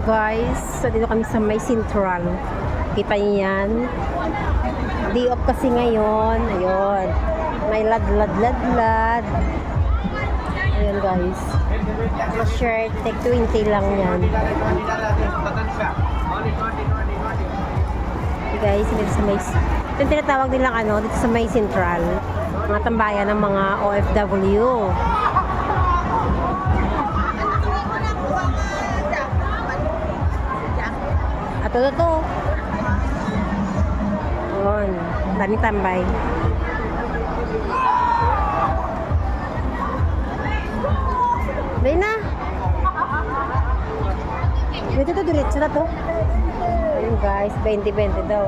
guys. So, dito kami sa May Central. Kita niyo yan. Day off kasi ngayon. Ayun. May lad. Ayun guys. Shirt, take 20 lang yan. Okay guys, dito sa May... Ito yung tinatawag nilang ano, dito sa May Central. Mga tambayan ng mga OFW. At ito. Ayun. Daming tambay. Dahil na. Dito to, diretso na to. Ayun guys, 20-20 daw.